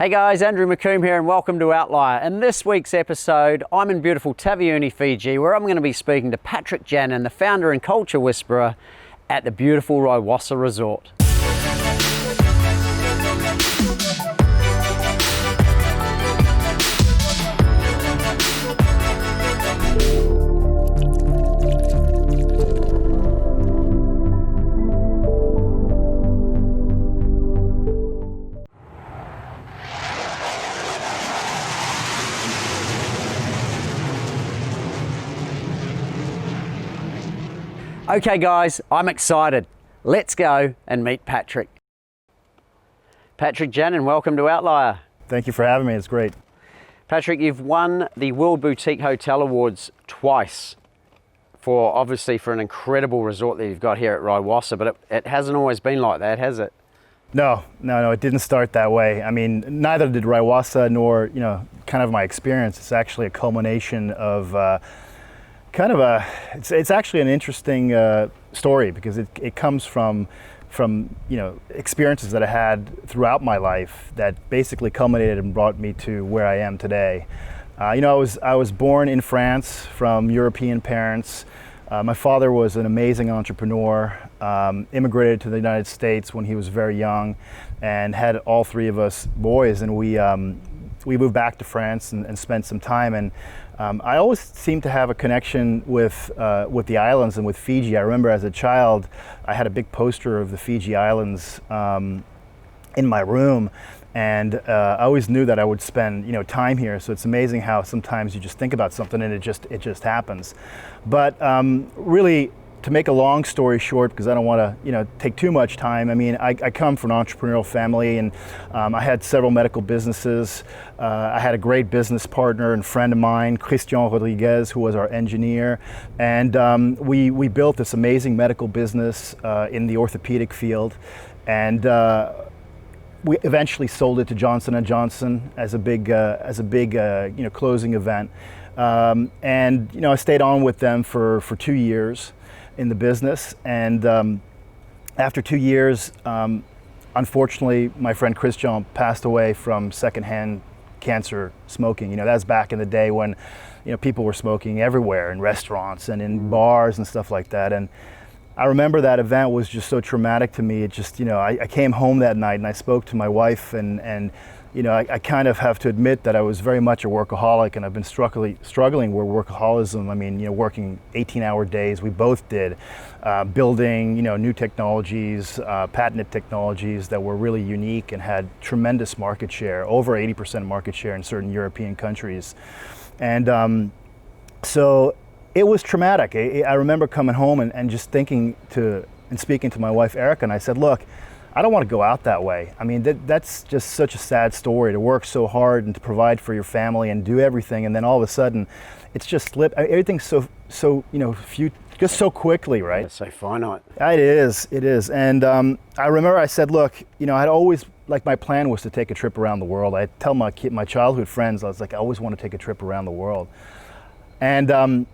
Hey guys, Andrew McComb here and welcome to Outlier. In this week's episode, I'm in beautiful Taveuni, Fiji, where I'm going to be speaking to Patrick Janin, the founder and culture whisperer at the beautiful Raiwasa Resort. Okay guys, I'm excited. Let's go and meet Patrick. Patrick Janin, welcome to Outlier. Thank you for having me, it's great. Patrick, you've won the World Boutique Hotel Awards twice obviously for an incredible resort that you've got here at Raiwasa, but it hasn't always been like that, has it? No, it didn't start that way. I mean, neither did Raiwasa nor, kind of my experience. It's actually a culmination of it's actually an interesting story because it comes from experiences that I had throughout my life that basically culminated and brought me to where I am today. I was born in France from European parents. My father was an amazing entrepreneur, immigrated to the United States when he was very young and had all three of us boys, and we moved back to France and spent some time. And I always seemed to have a connection with the islands and with Fiji. I remember as a child, I had a big poster of the Fiji Islands in my room, and I always knew that I would spend time here. So it's amazing how sometimes you just think about something and it just happens. But really, to make a long story short, because I don't want to take too much time, I mean, I come from an entrepreneurial family, and I had several medical businesses. I had a great business partner and friend of mine, Christian Rodriguez, who was our engineer, and we built this amazing medical business in the orthopedic field, and we eventually sold it to Johnson & Johnson as a big closing event, and I stayed on with them for 2 years in the business, and after 2 years, unfortunately, my friend Christian passed away from secondhand cancer smoking. That was back in the day when people were smoking everywhere in restaurants and in bars and stuff like that. And I remember that event was just so traumatic to me. It just, I came home that night and I spoke to my wife, and I kind of have to admit that I was very much a workaholic, and I've been struggling with workaholism. I mean, working 18-hour days, we both did, building, new technologies, patented technologies that were really unique and had tremendous market share, over 80% market share in certain European countries. And so it was traumatic. I remember coming home and just thinking and speaking to my wife, Erica, and I said, look, I don't want to go out that way. I mean, that's just such a sad story, to work so hard and to provide for your family and do everything, and then all of a sudden, it's just slipped. Everything's so just so quickly, right? It's so finite. It is. And I remember I said, look, I'd always, my plan was to take a trip around the world. I tell my childhood friends, I was like, I always want to take a trip around the world. And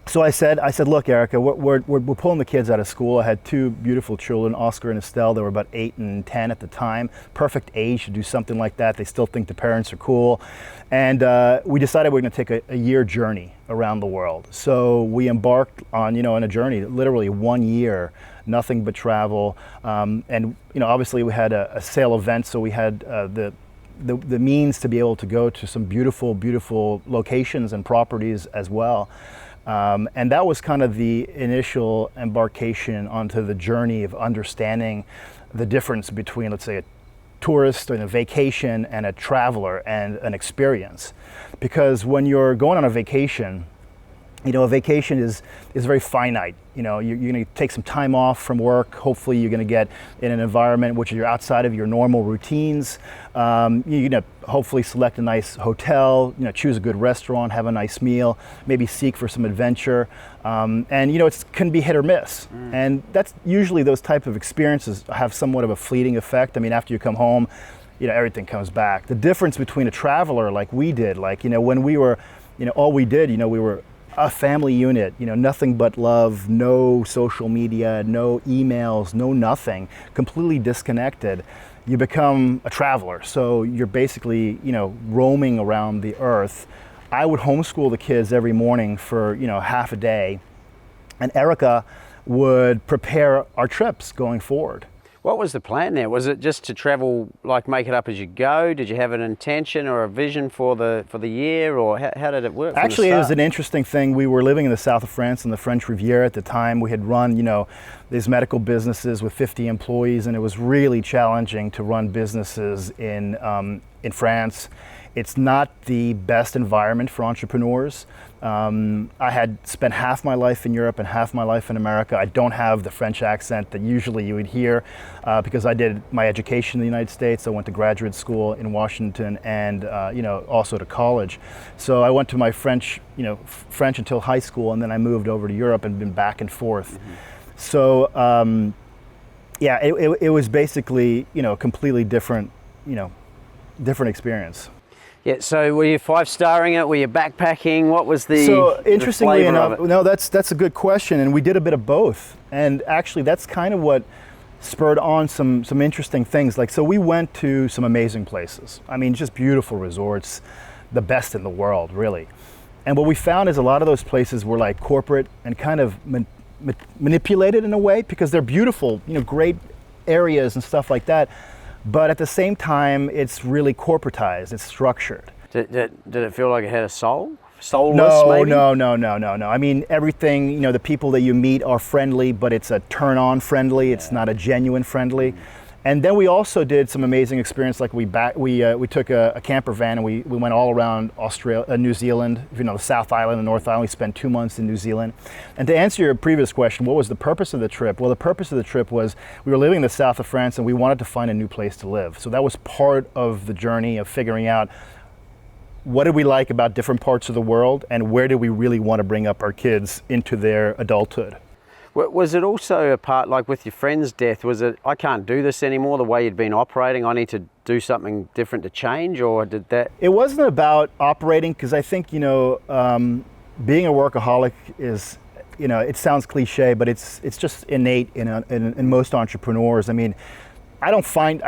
so I said, look, Erica, we're pulling the kids out of school. I had two beautiful children, Oscar and Estelle. They were about 8 and 10 at the time. Perfect age to do something like that. They still think the parents are cool. And we decided we're going to take a year journey around the world. So we embarked on, on a journey, literally 1 year, nothing but travel. And, obviously we had a sale event, so we had the means to be able to go to some beautiful, beautiful locations and properties as well. And that was kind of the initial embarkation onto the journey of understanding the difference between, let's say, a tourist and a vacation and a traveler and an experience. Because when you're going on a vacation, a vacation is very finite. You're going to take some time off from work. Hopefully you're going to get in an environment which you're outside of your normal routines. You're going to hopefully select a nice hotel, choose a good restaurant, have a nice meal, maybe seek for some adventure. And it can be hit or miss. And that's usually those type of experiences have somewhat of a fleeting effect. I mean, after you come home, everything comes back. The difference between a traveler like we did, when we were, all we did, we were a family unit, nothing but love, no social media, no emails, no nothing, completely disconnected. you become a traveler. So you're basically, roaming around the earth. I would homeschool the kids every morning for, half a day, and Erica would prepare our trips going forward. What was the plan there? Was it just to travel, like make it up as you go? Did you have an intention or a vision for the year, or how did it work? Actually, it was an interesting thing. We were living in the south of France in the French Riviera at the time. We had run, these medical businesses with 50 employees, and it was really challenging to run businesses in France. It's not the best environment for entrepreneurs. I had spent half my life in Europe and half my life in America. I don't have the French accent that usually you would hear because I did my education in the United States. I went to graduate school in Washington and also to college. So I went to my French until high school, and then I moved over to Europe and been back and forth. Mm-hmm. So it was basically a completely different experience. Yeah, so were you 5-starring it? Were you backpacking? What was the So interestingly enough, of it? no, that's a good question, and we did a bit of both. And actually, that's kind of what spurred on some interesting things. Like, so we went to some amazing places. I mean, just beautiful resorts, the best in the world, really. And what we found is a lot of those places were like corporate and kind of manipulated in a way, because they're beautiful, great areas and stuff like that. But at the same time, it's really corporatized, it's structured. Did it feel like it had a soul? Soulless, maybe? No. I mean, everything, the people that you meet are friendly, but it's a turn-on friendly, it's not a genuine friendly. And then we also did some amazing experience, like we took a camper van and we went all around New Zealand, the South Island and North Island. We spent 2 months in New Zealand. And to answer your previous question, what was the purpose of the trip? Well, the purpose of the trip was we were living in the south of France and we wanted to find a new place to live. So that was part of the journey of figuring out what did we like about different parts of the world and where did we really want to bring up our kids into their adulthood. Was it also a part, like with your friend's death, was it, I can't do this anymore the way you'd been operating, I need to do something different to change, or did that? It wasn't about operating, because I think, being a workaholic is, it sounds cliche, but it's just innate in most entrepreneurs. I mean, I don't find,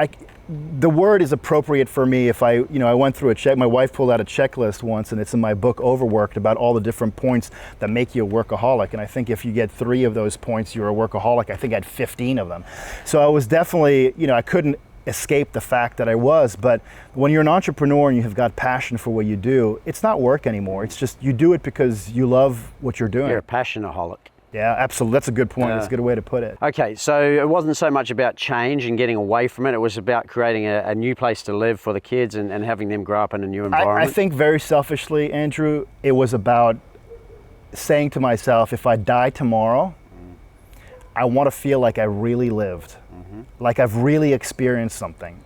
the word is appropriate for me if I went through my wife pulled out a checklist once, and it's in my book Overworked, about all the different points that make you a workaholic. And I think if you get 3 of those points, you're a workaholic. I think I had 15 of them. So I was definitely, I couldn't escape the fact that I was, but when you're an entrepreneur and you have got passion for what you do, it's not work anymore. It's just, you do it because you love what you're doing. You're a passionaholic. Yeah, absolutely. That's a good point. That's a good way to put it. Okay, so it wasn't so much about change and getting away from it. It was about creating a new place to live for the kids and having them grow up in a new environment. I think very selfishly, Andrew, it was about saying to myself, if I die tomorrow, I want to feel like I really lived, like I've really experienced something.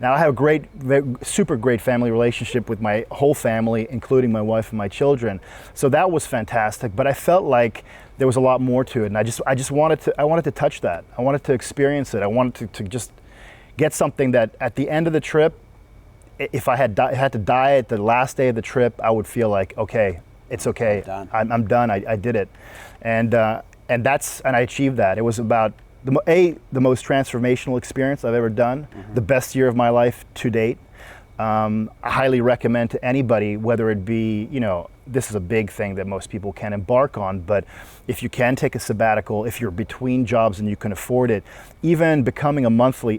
Now, I have a super great family relationship with my whole family, including my wife and my children. So that was fantastic, but I felt like there was a lot more to it, and I just wanted to touch that. I wanted to experience it. I wanted to just get something that at the end of the trip, if I had to die at the last day of the trip, I would feel like, okay, it's okay. I'm done. I did it, and I achieved that. It was about the most transformational experience I've ever done, the best year of my life to date. I highly recommend to anybody, whether it be, this is a big thing that most people can embark on, but if you can take a sabbatical, if you're between jobs and you can afford it, even becoming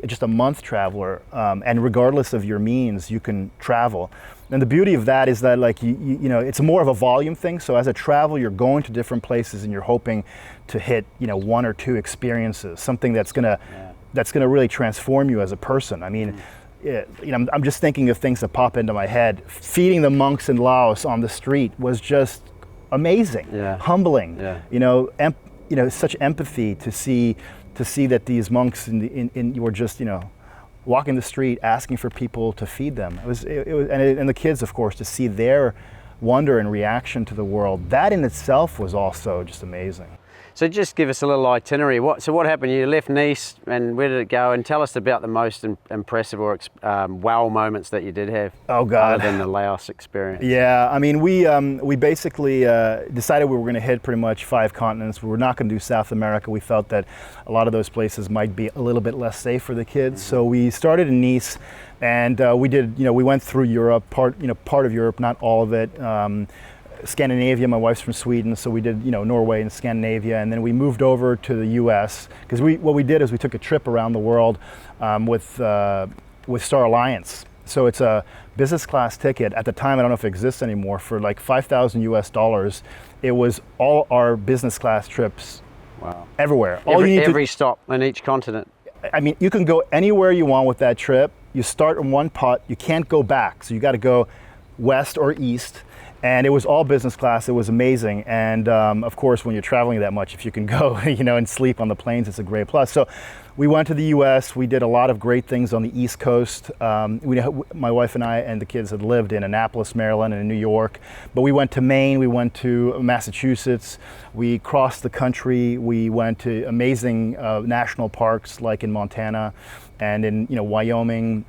just a month traveler, and regardless of your means, you can travel. And the beauty of that is that, like, it's more of a volume thing. So as a traveler, you're going to different places and you're hoping to hit, 1 or 2 experiences, something that's gonna really transform you as a person. I mean, I'm just thinking of things that pop into my head. Feeding the monks in Laos on the street was just amazing, humbling. Such empathy to see that these monks were just walking the street, asking for people to feed them. And the kids, of course, to see their wonder and reaction to the world. That in itself was also just amazing. So just give us a little itinerary. So what happened? You left Nice, and where did it go? And tell us about the most impressive or wow moments that you did have. Oh God! Other than the Laos experience. Yeah, I mean, we basically decided we were going to hit pretty much 5 continents. We were not going to do South America. We felt that a lot of those places might be a little bit less safe for the kids. So we started in Nice, and we went through Europe, part of Europe, not all of it. Scandinavia. My wife's from Sweden, so we did Norway and Scandinavia, and then we moved over to the U.S. because what we did is we took a trip around the world with Star Alliance. So it's a business class ticket. At the time, I don't know if it exists anymore, for like $5,000 US. It was all our business class trips. Wow. Everywhere. Every stop on each continent. I mean, you can go anywhere you want with that trip. You start in one pot. You can't go back, so you got to go west or east. And it was all business class. It was amazing. And of course, when you're traveling that much, if you can go, and sleep on the planes, it's a great plus. So we went to the U.S. We did a lot of great things on the East Coast. My wife and I and the kids had lived in Annapolis, Maryland, and in New York. But we went to Maine. We went to Massachusetts. We crossed the country. We went to amazing national parks like in Montana and in Wyoming.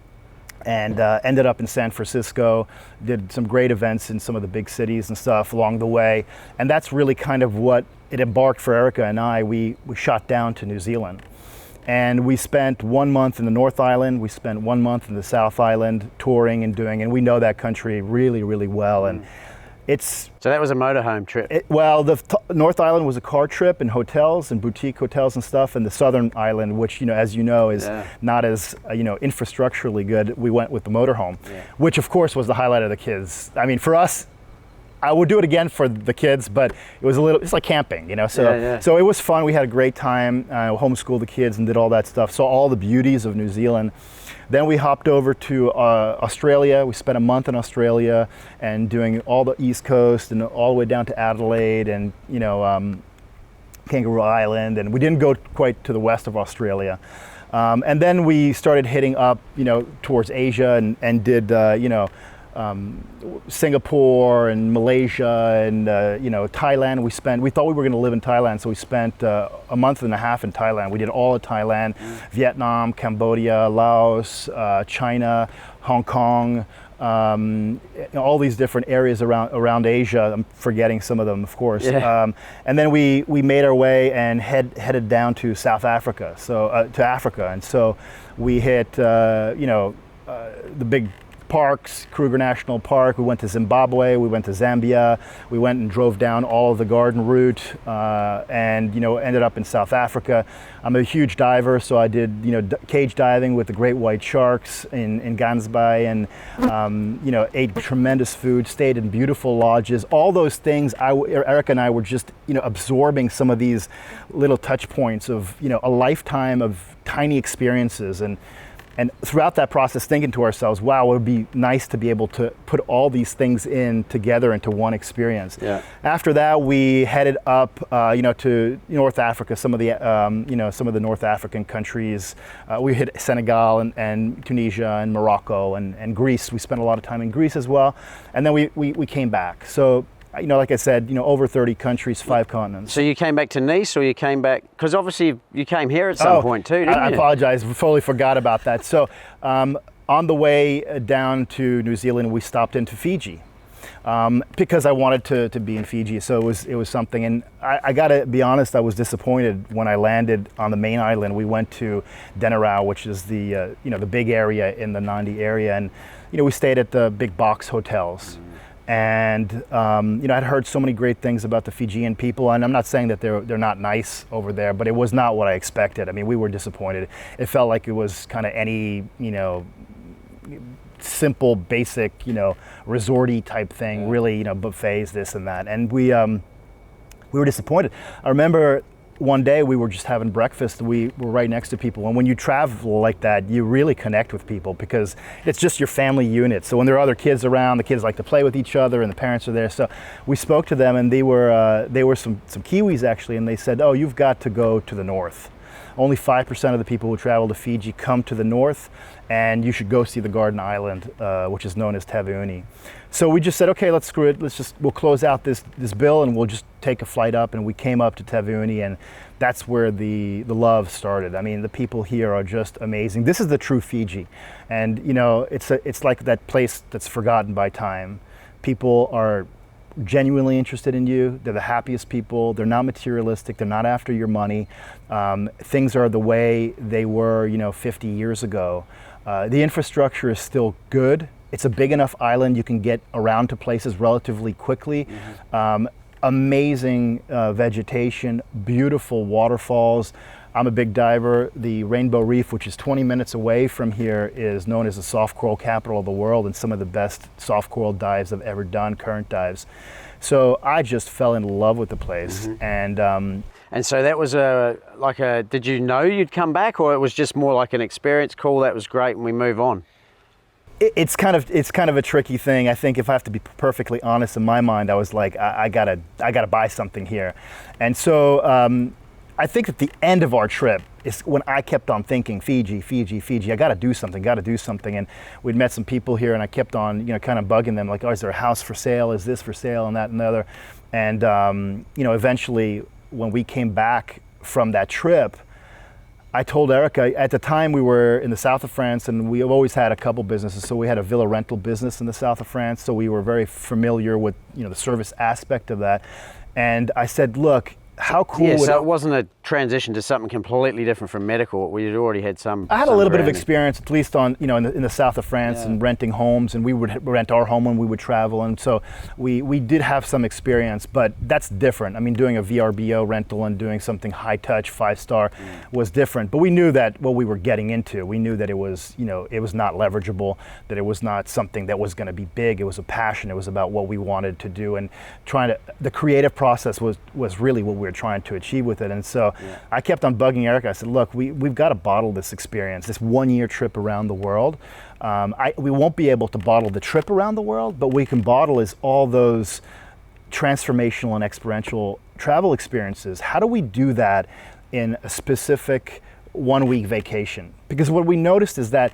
And ended up in San Francisco, did some great events in some of the big cities and stuff along the way. And that's really kind of what it embarked for Erica and I. We shot down to New Zealand. And we spent 1 month in the North Island. We spent 1 month in the South Island touring and doing, and we know that country really, really well. And so that was a motorhome trip. The North Island was a car trip and hotels and boutique hotels and stuff, and the Southern Island, which as you know is not as infrastructurally good, we went with the motorhome, which of course was the highlight of the kids. I mean, for us, I would do it again for the kids, but it's like camping, So it was fun. We had a great time. Homeschooled the kids and did all that stuff. Saw all the beauties of New Zealand. Then we hopped over to Australia. We spent a month in Australia and doing all the East Coast and all the way down to Adelaide and Kangaroo Island. And we didn't go quite to the west of Australia. And then we started hitting up, towards Asia and did, Singapore and Malaysia and Thailand. We thought we were going to live in Thailand, so we spent a month and a half in Thailand. We did all of Thailand, Vietnam, Cambodia, Laos, China, Hong Kong, all these different areas around Asia. I'm forgetting some of them, of course. And then we made our way and headed down to South Africa, to Africa, and so we hit the big parks, Kruger National Park. We went to Zimbabwe, we went to Zambia, we went and drove down all of the garden route and ended up in South Africa. I'm a huge diver, so I did cage diving with the great white sharks in Gansby and ate tremendous food, stayed in beautiful lodges. All those things, Erica and I were just absorbing some of these little touch points of a lifetime of tiny experiences, and throughout that process, thinking to ourselves, wow, it would be nice to be able to put all these things together into one experience. After that, we headed up, to North Africa, some of the North African countries. We hit Senegal and Tunisia and Morocco and Greece. We spent a lot of time in Greece as well. And then we came back. So, like I said, over 30 countries, 5 continents. So you came back to Nice, or you came back, because obviously you came here at some point too, didn't you? I apologize, totally forgot about that. So on the way down to New Zealand, we stopped into Fiji because I wanted to be in Fiji. So it was something, and I gotta be honest, I was disappointed when I landed on the main island. We went to Denarau, which is the big area in the Nandi area, and we stayed at the big box hotels. And I'd heard so many great things about the Fijian people, and I'm not saying that they're not nice over there, but it was not what I expected. I mean, we were disappointed. It felt like it was kind of any simple, basic, resorty type thing, really, buffets, this and that, and we were disappointed. I remember one day we were just having breakfast. We were right next to people, and when you travel like that, you really connect with people because it's just your family unit. So when there are other kids around, the kids like to play with each other, and the parents are there. So we spoke to them, and they were some Kiwis actually, and they said, "Oh, you've got to go to the north." Only 5% of the people who travel to Fiji come to the north, and you should go see the Garden Island, which is known as Taveuni. So we just said, okay, let's screw it. We'll close out this bill and we'll just take a flight up. And we came up to Taveuni, and that's where the love started. I mean, the people here are just amazing. This is the true Fiji. And you know, it's like that place that's forgotten by time. People are genuinely interested in you. They're the happiest people. They're not materialistic. They're not after your money. Things are the way they were, 50 years ago. The infrastructure is still good. It's a big enough island you can get around to places relatively quickly. Mm-hmm. Amazing vegetation, beautiful waterfalls. I'm a big diver. The Rainbow Reef, which is 20 minutes away from here, is known as the soft coral capital of the world, and some of the best soft coral dives I've ever done, current dives. So I just fell in love with the place. Mm-hmm. And so that was did you know you'd come back, or it was just more like an experience? Cool, that was great, and we move on. It's kind of a tricky thing. I think if I have to be perfectly honest, in my mind, I was like, I gotta buy something here. And so I think at the end of our trip is when I kept on thinking, Fiji, I gotta do something. And we'd met some people here, and I kept on, kind of bugging them, like, oh, is there a house for sale? Is this for sale? And that and the other. And eventually, when we came back from that trip, I told Erica, at the time we were in the south of France, and we have always had a couple businesses. So we had a villa rental business in the south of France. So we were very familiar with, the service aspect of that. And I said, look, how cool would so it wasn't a transition to something completely different from medical. We had already had some. I had a little bit of experience, at least on, in the south of France, and renting homes, and we would rent our home when we would travel, and so we did have some experience, but that's different. I mean, doing a VRBO rental and doing something high touch, 5-star was different, but we knew that what we were getting into. We knew that it was, it was not leverageable, that it was not something that was going to be big. It was a passion. It was about what we wanted to do, and the creative process was really what we were trying to achieve with it. And so I kept on bugging Erica. I said, look, we've got to bottle this experience, this 1-year trip around the world. We won't be able to bottle the trip around the world, but we can bottle is all those transformational and experiential travel experiences. How do we do that in a specific 1-week vacation? Because what we noticed is that,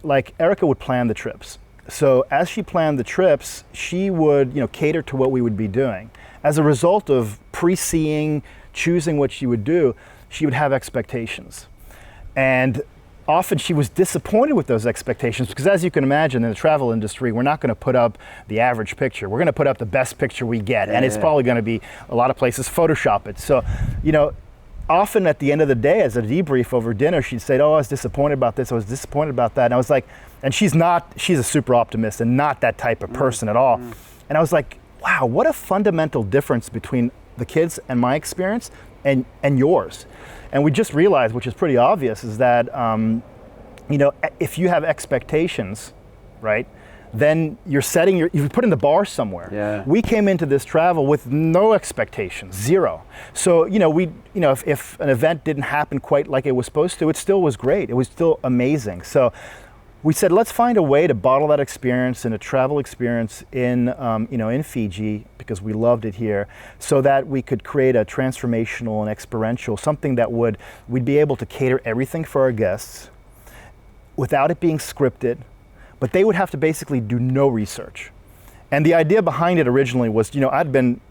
like, Erica would plan the trips. So as she planned the trips, she would, cater to what we would be doing. As a result of pre-seeing, choosing what she would do, she would have expectations. And often she was disappointed with those expectations, because as you can imagine, in the travel industry, we're not going to put up the average picture. We're going to put up the best picture we get. And it's probably going to be, a lot of places, Photoshop it. So, often at the end of the day, as a debrief over dinner, she'd say, oh, I was disappointed about this, I was disappointed about that. And I was like, and she's a super optimist and not that type of person at all. And I was like, wow, what a fundamental difference between the kids and my experience and yours. And we just realized, which is pretty obvious, is that, if you have expectations, right, then you're putting the bar somewhere. Yeah. We came into this travel with no expectations, zero. So, if an event didn't happen quite like it was supposed to, it still was great. It was still amazing. So we said, let's find a way to bottle that experience in a travel experience in Fiji, because we loved it here, so that we could create a transformational and experiential, something that we'd be able to cater everything for our guests without it being scripted, but they would have to basically do no research. And the idea behind it originally was, I'd been,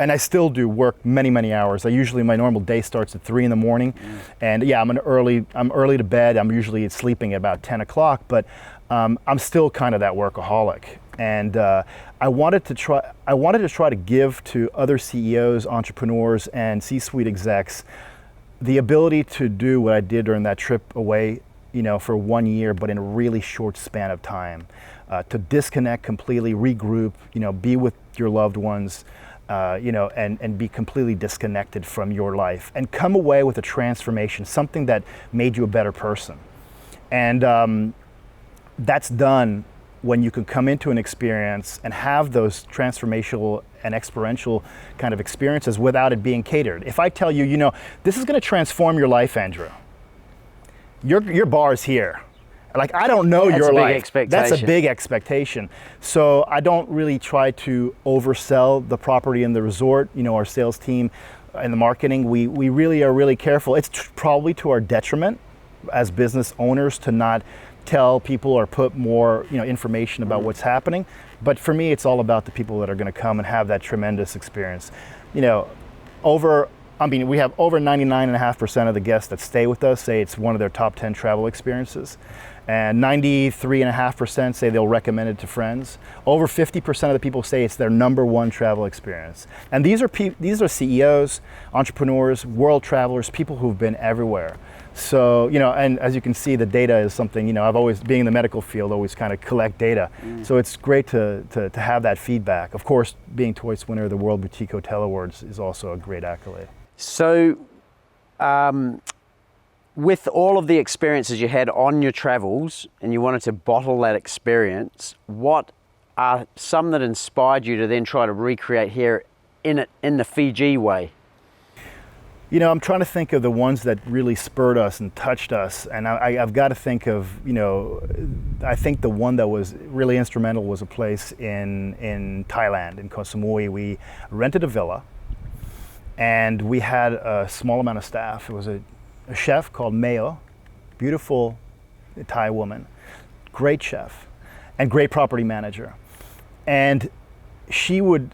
and I still do work many, many hours. My normal day starts at 3 a.m. And I'm early to bed. I'm usually sleeping at about 10 o'clock, but I'm still kind of that workaholic. And I wanted to try to give to other CEOs, entrepreneurs, and C-suite execs the ability to do what I did during that trip away, for 1 year, but in a really short span of time, to disconnect completely, regroup, be with your loved ones, and be completely disconnected from your life, and come away with a transformation, something that made you a better person. And that's done when you can come into an experience and have those transformational and experiential kind of experiences without it being catered. If I tell you, this is going to transform your life, Andrew, your bar's here. Like, I don't know your life. That's a big expectation. So I don't really try to oversell the property and the resort. Our sales team in the marketing, we really are really careful. It's probably to our detriment as business owners to not tell people or put more information about what's happening. But for me, it's all about the people that are going to come and have that tremendous experience. We have over 99.5% of the guests that stay with us say it's one of their top 10 travel experiences. And 93.5% say they'll recommend it to friends. Over 50% of the people say it's their number one travel experience. And these are CEOs, entrepreneurs, world travelers, people who've been everywhere. So, and as you can see, the data is something, I've always, being in the medical field, always kind of collect data. So it's great to have that feedback. Of course, being twice winner of the World Boutique Hotel Awards is also a great accolade. So, with all of the experiences you had on your travels and you wanted to bottle that experience, what are some that inspired you to then try to recreate here in the Fiji way? I'm trying to think of the ones that really spurred us and touched us, and I've got to think of, I think the one that was really instrumental was a place in Thailand, in Koh Samui. We rented a villa, and we had a small amount of staff. It was a chef called Mayo, beautiful Thai woman, great chef, and great property manager. And she would,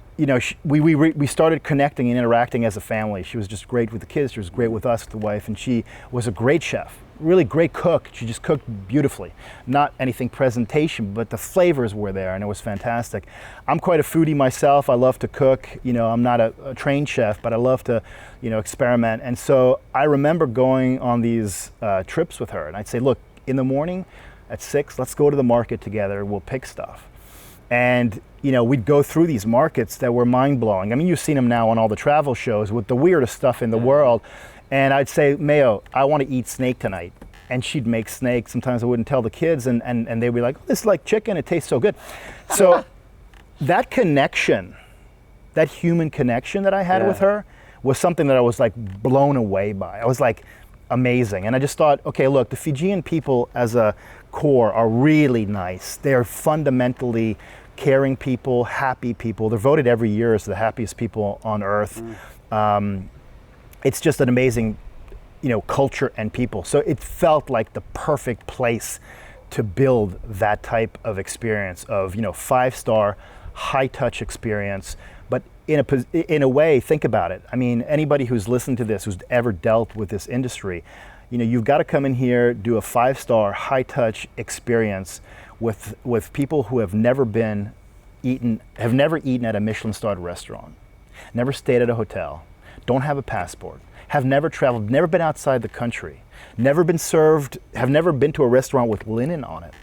we started connecting and interacting as a family. She was just great with the kids. She was great with us, the wife, and she was a great chef, really great cook. She just cooked beautifully. Not anything presentation, but the flavors were there, and it was fantastic. I'm quite a foodie myself. I love to cook. I'm not a trained chef, but I love to, experiment. And so I remember going on these trips with her, and I'd say, look, in the morning at 6, let's go to the market together. We'll pick stuff. And we'd go through these markets that were mind-blowing. I mean, you've seen them now on all the travel shows with the weirdest stuff in the world. And I'd say, Mayo, I want to eat snake tonight. And she'd make snake. Sometimes I wouldn't tell the kids, and they'd be like, oh, this is like chicken, it tastes so good. So that connection, that human connection that I had with her was something that I was like blown away by. I was like, amazing. And I just thought, okay, look, the Fijian people as a core are really nice. They're fundamentally caring people, happy people. They're voted every year as the happiest people on earth. It's just an amazing, culture and people. So it felt like the perfect place to build that type of experience of, 5-star, high-touch experience. But in a way, think about it. I mean, anybody who's listened to this, who's ever dealt with this industry, you've got to come in here, do a 5-star, high-touch experience with people who have never eaten at a Michelin-starred restaurant, never stayed at a hotel, don't have a passport, have never traveled, never been outside the country, never been served, have never been to a restaurant with linen on it,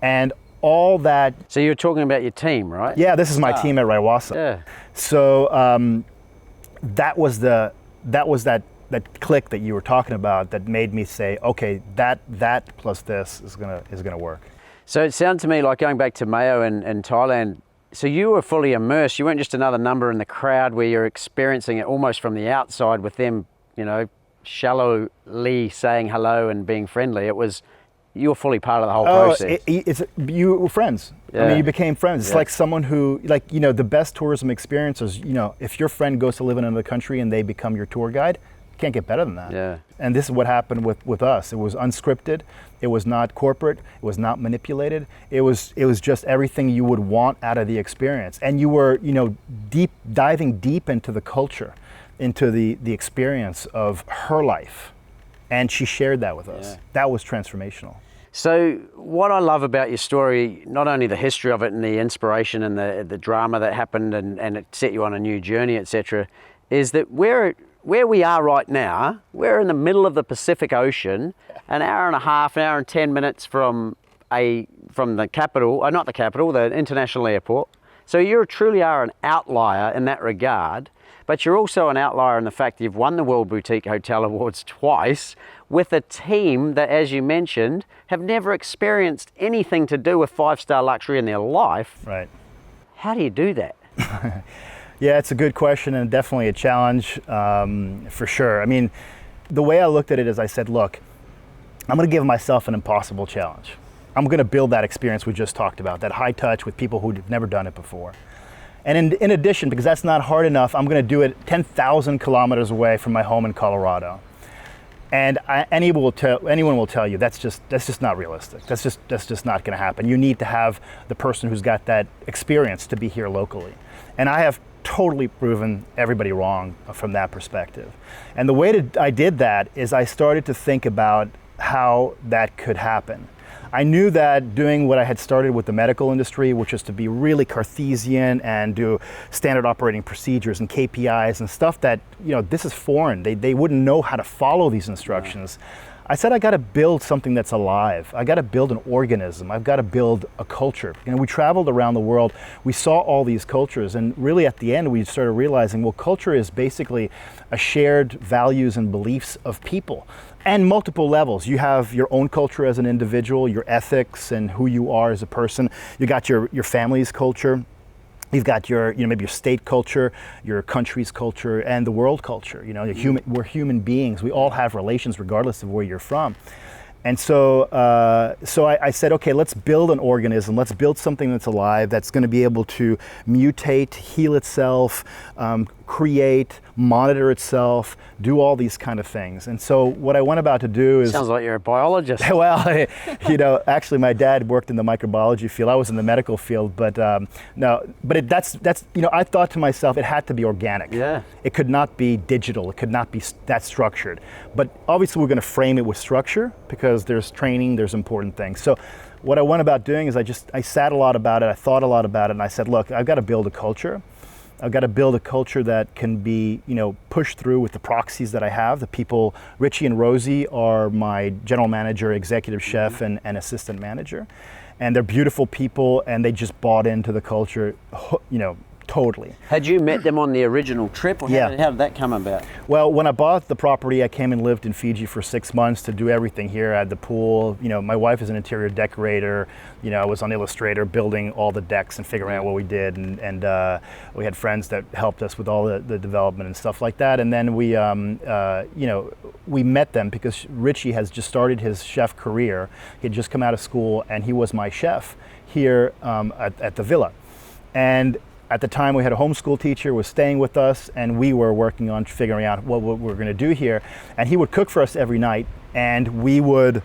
and all that. So you're talking about your team, right? Yeah, this is my team at Raiwasa. Yeah. So that was that click that you were talking about that made me say, okay, that plus this is gonna work. So it sounded to me like, going back to Mayo and Thailand, so you were fully immersed. You weren't just another number in the crowd where you're experiencing it almost from the outside with them, shallowly saying hello and being friendly. It was, you were fully part of the whole process. You were friends. Yeah. I mean, you became friends. It's like someone who, the best tourism experiences, if your friend goes to live in another country and they become your tour guide, can't get better than that. Yeah. And this is what happened with us. It was unscripted. It was not corporate. It was not manipulated. It was just everything you would want out of the experience. And you were, diving deep into the culture, into the experience of her life. And she shared that with us. Yeah. That was transformational. So what I love about your story, not only the history of it and the inspiration and the drama that happened and it set you on a new journey, etc., is that where we are right now, we're in the middle of the Pacific Ocean, an hour and a half, an hour and 10 minutes from the capital, not the capital, the international airport. So you truly are an outlier in that regard, but you're also an outlier in the fact that you've won the World Boutique Hotel Awards twice with a team that, as you mentioned, have never experienced anything to do with 5-star luxury in their life. Right. How do you do that? Yeah, it's a good question and definitely a challenge for sure. I mean, the way I looked at it is I said, look, I'm going to give myself an impossible challenge. I'm going to build that experience we just talked about, that high touch with people who've never done it before. And in addition, because that's not hard enough, I'm going to do it 10,000 kilometers away from my home in Colorado. And anyone will tell you that's just not realistic. That's just not going to happen. You need to have the person who's got that experience to be here locally. And I have totally proven everybody wrong from that perspective. And the way I did that is I started to think about how that could happen. I knew that doing what I had started with the medical industry, which is to be really Cartesian and do standard operating procedures and KPIs and stuff that, this is foreign. They wouldn't know how to follow these instructions. I said, I got to build something that's alive. I got to build an organism. I've got to build a culture. We traveled around the world. We saw all these cultures, and really at the end, we started realizing, well, culture is basically a shared values and beliefs of people. And multiple levels. You have your own culture as an individual, your ethics and who you are as a person. You got your family's culture. You've got your, maybe your state culture, your country's culture, and the world culture. We're human beings. We all have relations regardless of where you're from. And so I said, okay, let's build an organism. Let's build something that's alive, that's going to be able to mutate, heal itself, create, monitor itself, do all these kind of things. And so what I went about to do is... Sounds like you're a biologist. Well, actually my dad worked in the microbiology field. I was in the medical field, but that's I thought to myself, it had to be organic. Yeah. It could not be digital. It could not be that structured. But obviously we're going to frame it with structure because there's training, there's important things. So what I went about doing is I sat a lot about it, I thought a lot about it, and I said, look, I've got to build a culture. I've got to build a culture that can be, pushed through with the proxies that I have. The people, Richie and Rosie, are my general manager, executive chef, and assistant manager. And they're beautiful people, and they just bought into the culture, totally. Had you met them on the original trip, or how did that come about? Well, when I bought the property, I came and lived in Fiji for 6 months to do everything here. I had the pool. My wife is an interior decorator. I was on Illustrator building all the decks and figuring out what we did, and we had friends that helped us with all the development and stuff like that. And then we met them because Richie has just started his chef career. He had just come out of school, and he was my chef here at the villa. And at the time, we had a homeschool teacher who was staying with us, and we were working on figuring out what we're going to do here. And he would cook for us every night, and we would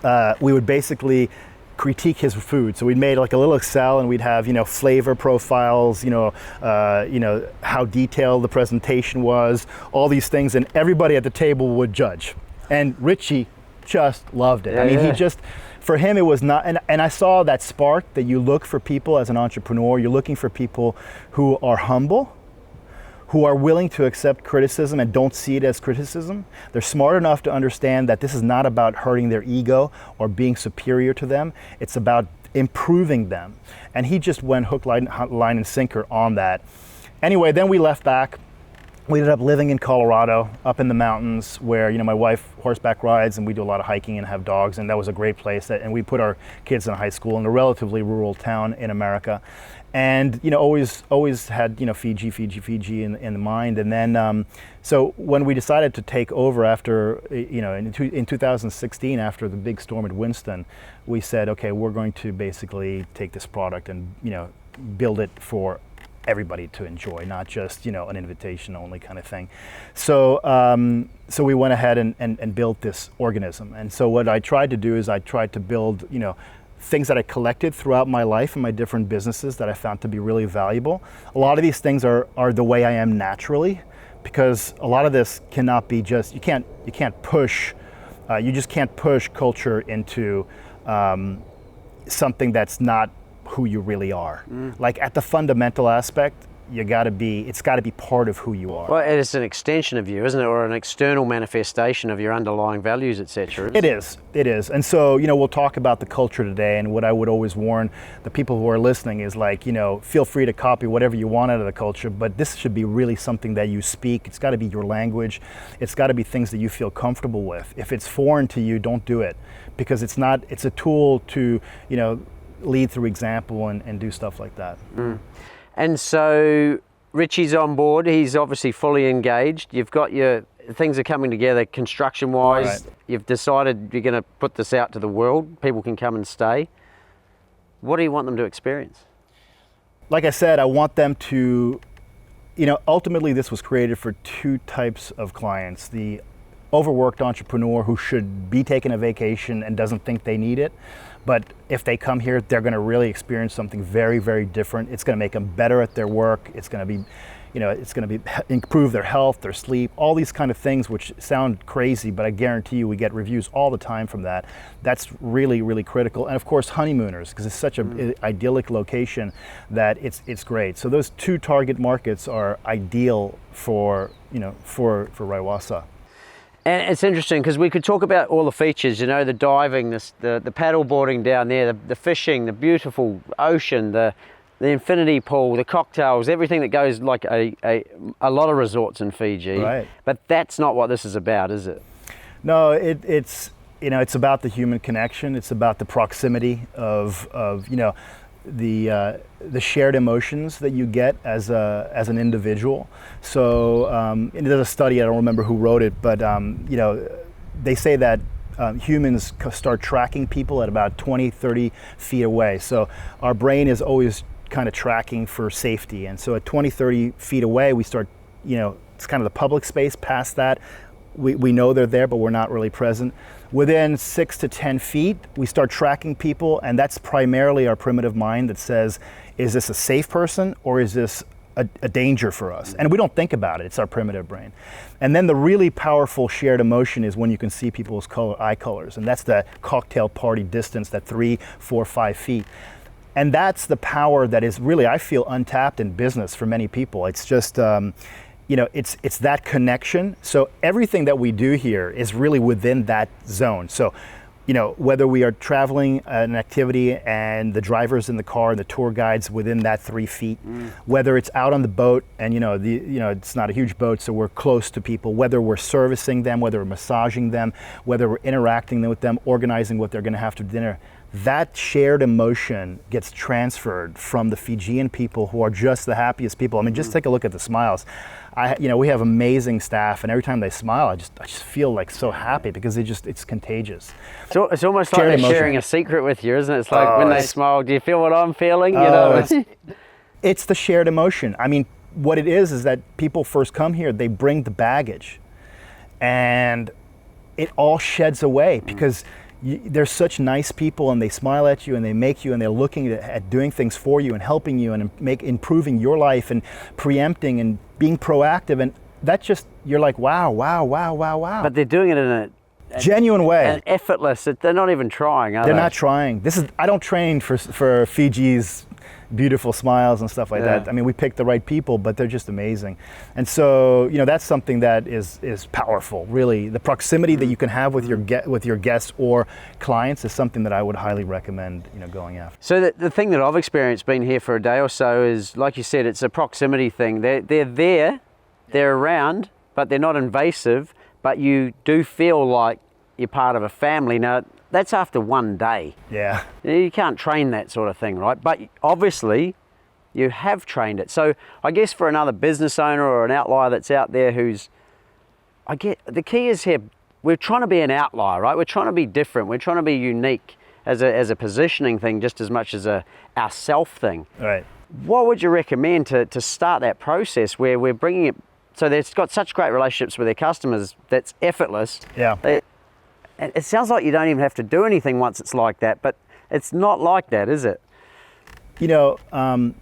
basically critique his food. So we'd made like a little Excel, and we'd have flavor profiles, how detailed the presentation was, all these things, and everybody at the table would judge. And Richie just loved it. He just. For him, it was not, and I saw that spark that you look for people as an entrepreneur. You're looking for people who are humble, who are willing to accept criticism and don't see it as criticism. They're smart enough to understand that this is not about hurting their ego or being superior to them. It's about improving them. And he just went hook, line and sinker on that. Anyway, then we left back. We ended up living in Colorado, up in the mountains, where my wife horseback rides, and we do a lot of hiking and have dogs, and that was a great place. And we put our kids in high school in a relatively rural town in America, and always had Fiji in mind. And then so when we decided to take over after in 2016, after the big storm at Winston, we said, okay, we're going to basically take this product and build it for everybody to enjoy, not just an invitation only kind of thing. So so we went ahead and built this organism. And so what I tried to do is I tried to build things that I collected throughout my life and my different businesses that I found to be really valuable. A lot of these things are the way I am naturally, because a lot of this cannot be just, you can't push culture into something that's not who you really are. Like at the fundamental aspect, it's got to be part of who you are. Well, it's an extension of you, isn't it, or an external manifestation of your underlying values, etc. It is. And so, we'll talk about the culture today, and what I would always warn the people who are listening is feel free to copy whatever you want out of the culture, but this should be really something that you speak. It's got to be your language. It's got to be things that you feel comfortable with. If it's foreign to you, don't do it, because it's a tool to, lead through example and do stuff like that. And so Richie's on board. He's obviously fully engaged. You've got things are coming together construction wise. Right. You've decided you're going to put this out to the world. People can come and stay. What do you want them to experience? like I said, I want them to, ultimately this was created for two types of clients. The overworked entrepreneur who should be taking a vacation and doesn't think they need it. But if they come here, they're going to really experience something very, very different. It's going to make them better at their work. It's going to be, improve their health, their sleep, all these kind of things, which sound crazy, but I guarantee you we get reviews all the time from that. That's really, really critical. And of course, honeymooners, because it's such an idyllic location that it's great. So those two target markets are ideal for Raiwasa. And it's interesting because we could talk about all the features, the diving, the paddle boarding down there, the fishing, the beautiful ocean, the infinity pool, the cocktails, everything that goes like a lot of resorts in Fiji. Right. But that's not what this is about, is it? No, it's about the human connection. It's about the proximity of the shared emotions that you get as an individual. So and there's a study, I don't remember who wrote it, but they say that humans start tracking people at about 20, 30 feet away. So our brain is always kind of tracking for safety. And so at 20, 30 feet away, we start, it's kind of the public space. Past that, we know they're there, but we're not really present. Within 6 to 10 feet, we start tracking people, and that's primarily our primitive mind that says, is this a safe person or is this a danger for us? And we don't think about it. It's our primitive brain. And then the really powerful shared emotion is when you can see people's eye colors, and that's the cocktail party distance, that 3, 4, 5 feet. And that's the power that is really, I feel, untapped in business for many people. It's just, it's that connection. So everything that we do here is really within that zone. So, whether we are traveling an activity and the driver's in the car and the tour guide's within that 3 feet, whether it's out on the boat and, it's not a huge boat, so we're close to people, whether we're servicing them, whether we're massaging them, whether we're interacting with them, organizing what they're going to have for dinner, that shared emotion gets transferred from the Fijian people, who are just the happiest people. I mean, just take a look at the smiles. We have amazing staff, and every time they smile, I just feel like so happy because it's contagious. So it's almost like they're sharing a secret with you, isn't it? It's like when they smile, do you feel what I'm feeling? It's the shared emotion. I mean, what it is that people first come here, they bring the baggage, and it all sheds away because they're such nice people, and they smile at you and they make you, and they're looking at doing things for you and helping you and improving your life and preempting and being proactive, and that just, you're like, wow. But they're doing it in a genuine way, and effortless. They're not even trying, are they? They're not trying. I don't train for Fiji's beautiful smiles and stuff like that. I mean, we picked the right people, but they're just amazing. And so, that's something that is powerful, really. The proximity that you can have with your guests or clients is something that I would highly recommend, going after. So the thing that I've experienced being here for a day or so is, like you said, it's a proximity thing. They're there, they're around, but they're not invasive, but you do feel like you're part of a family. Now, that's after one day. Yeah. You can't train that sort of thing, right? But obviously, you have trained it. So I guess for another business owner or an outlier that's out there the key is here, we're trying to be an outlier, right? We're trying to be different. We're trying to be unique as a positioning thing just as much as our self thing. Right. What would you recommend to start that process where we're bringing it, so they've got such great relationships with their customers that's effortless? Yeah. It sounds like you don't even have to do anything once it's like that, but it's not like that, is it? The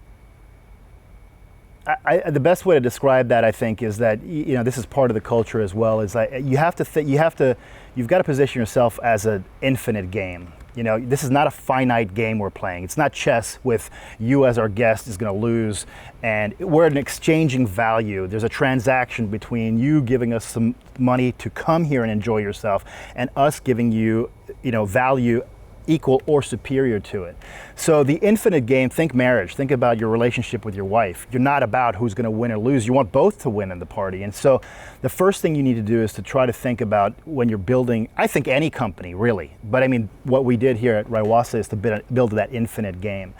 best way to describe that, I think, is that this is part of the culture as well. Is that you've got to position yourself as an infinite game. This is not a finite game we're playing. It's not chess with you as our guest is going to lose, and we're an exchanging value. There's a transaction between you giving us some money to come here and enjoy yourself, and us giving you, value equal or superior to it. So the infinite game, think marriage, think about your relationship with your wife. You're not about who's going to win or lose. You want both to win in the party. And so the first thing you need to do is to try to think about when you're building, I think any company really, but I mean, what we did here at Raiwasa is to build that infinite game.